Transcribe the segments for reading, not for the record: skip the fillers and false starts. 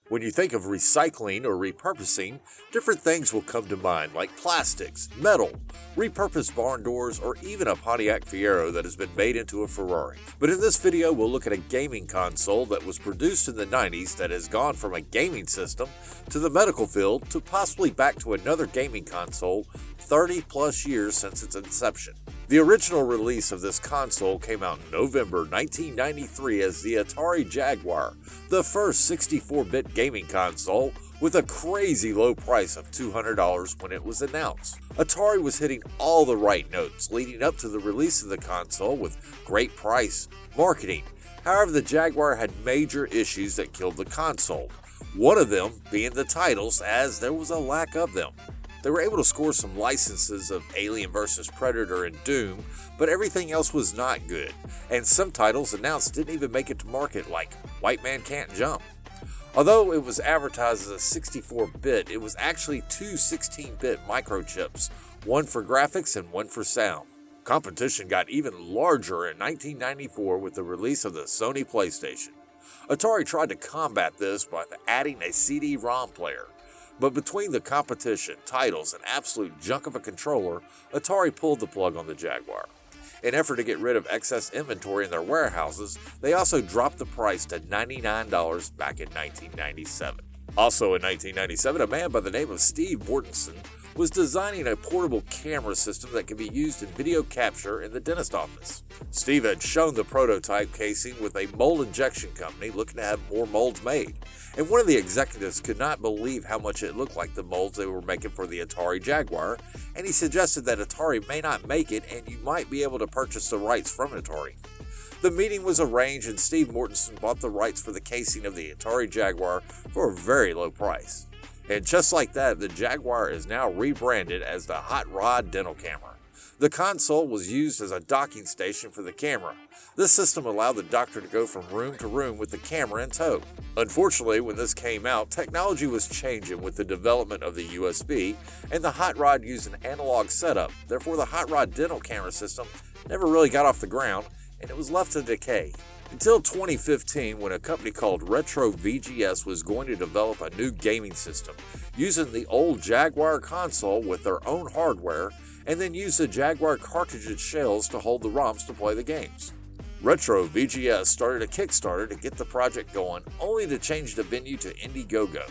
When you think of recycling or repurposing, different things will come to mind like plastics, metal, repurposed barn doors, or even a Pontiac Fiero that has been made into a Ferrari. But in this video, we'll look at a gaming console that was produced in the 90s that has gone from a gaming system to the medical field to possibly back to another gaming console 30 plus years since its inception. The original release of this console came out in November 1993 as the Atari Jaguar, the first 64-bit gaming console with a crazy low price of $200 when it was announced. Atari was hitting all the right notes leading up to the release of the console with great price, marketing. However, the Jaguar had major issues that killed the console, one of them being the titles, as there was a lack of them. They were able to score some licenses of Alien vs. Predator and Doom, but everything else was not good, and some titles announced didn't even make it to market, like White Man Can't Jump. Although it was advertised as a 64-bit, it was actually two 16-bit microchips, one for graphics and one for sound. Competition got even larger in 1994 with the release of the Sony PlayStation. Atari tried to combat this by adding a CD-ROM player. But between the competition, titles, and absolute junk of a controller, Atari pulled the plug on the Jaguar. In an effort to get rid of excess inventory in their warehouses, they also dropped the price to $99 back in 1997. Also in 1997, a man by the name of Steve Mortensen was designing a portable camera system that could be used in video capture in the dentist office. Steve had shown the prototype casing with a mold injection company looking to have more molds made, and one of the executives could not believe how much it looked like the molds they were making for the Atari Jaguar, and he suggested that Atari may not make it and you might be able to purchase the rights from Atari. The meeting was arranged and Steve Mortensen bought the rights for the casing of the Atari Jaguar for a very low price. And just like that, the Jaguar is now rebranded as the Hot Rod Dental Camera. The console was used as a docking station for the camera. This system allowed the doctor to go from room to room with the camera in tow. Unfortunately, when this came out, technology was changing with the development of the USB, and the Hot Rod used an analog setup. Therefore, the Hot Rod Dental Camera system never really got off the ground, and it was left to decay. Until 2015, when a company called Retro VGS was going to develop a new gaming system using the old Jaguar console with their own hardware and then use the Jaguar cartridge shells to hold the ROMs to play the games. Retro VGS started a Kickstarter to get the project going, only to change the venue to Indiegogo.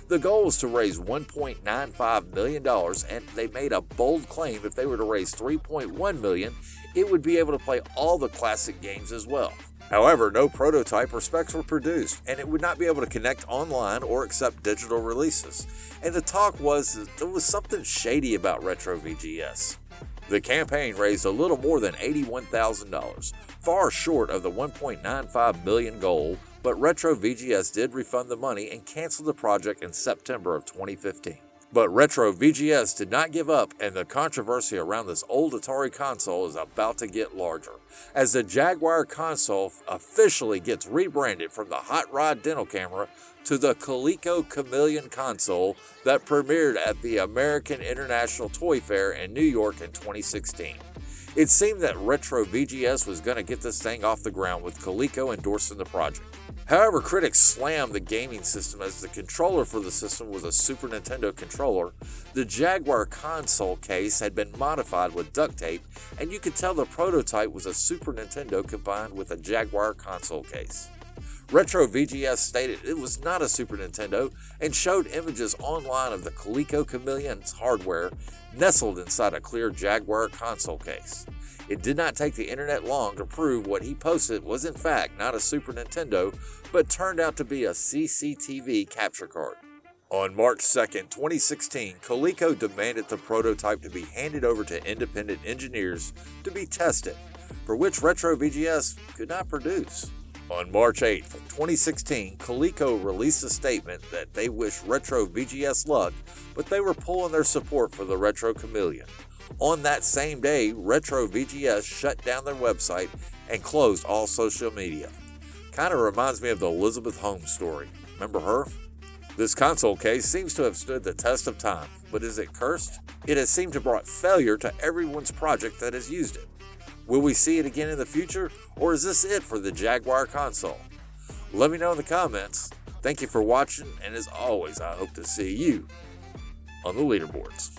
The goal was to raise $1.95 million, and they made a bold claim if they were to raise $3.1 million, it would be able to play all the classic games as well. However, no prototype or specs were produced, and it would not be able to connect online or accept digital releases. And the talk was that there was something shady about Retro VGS. The campaign raised a little more than $81,000, far short of the $1.95 million goal, but Retro VGS did refund the money and canceled the project in September of 2015. But Retro VGS did not give up, and the controversy around this old Atari console is about to get larger, as the Jaguar console officially gets rebranded from the Hot Rod Dental Camera to the Coleco Chameleon console that premiered at the American International Toy Fair in New York in 2016. It seemed that Retro VGS was going to get this thing off the ground with Coleco endorsing the project. However, critics slammed the gaming system as the controller for the system was a Super Nintendo controller. The Jaguar console case had been modified with duct tape, and you could tell the prototype was a Super Nintendo combined with a Jaguar console case. Retro VGS stated it was not a Super Nintendo and showed images online of the Coleco Chameleon's hardware nestled inside a clear Jaguar console case. It did not take the internet long to prove what he posted was in fact not a Super Nintendo, but turned out to be a CCTV capture card. On March 2, 2016, Coleco demanded the prototype to be handed over to independent engineers to be tested, for which Retro VGS could not produce. On March 8, 2016, Coleco released a statement that they wish Retro VGS luck, but they were pulling their support for the Retro Chameleon. On that same day, Retro VGS shut down their website and closed all social media. Kind of reminds me of the Elizabeth Holmes story. Remember her? This console case seems to have stood the test of time, but is it cursed? It has seemed to brought failure to everyone's project that has used it. Will we see it again in the future, or is this it for the Jaguar console? Let me know in the comments. Thank you for watching, and as always, I hope to see you on the leaderboards.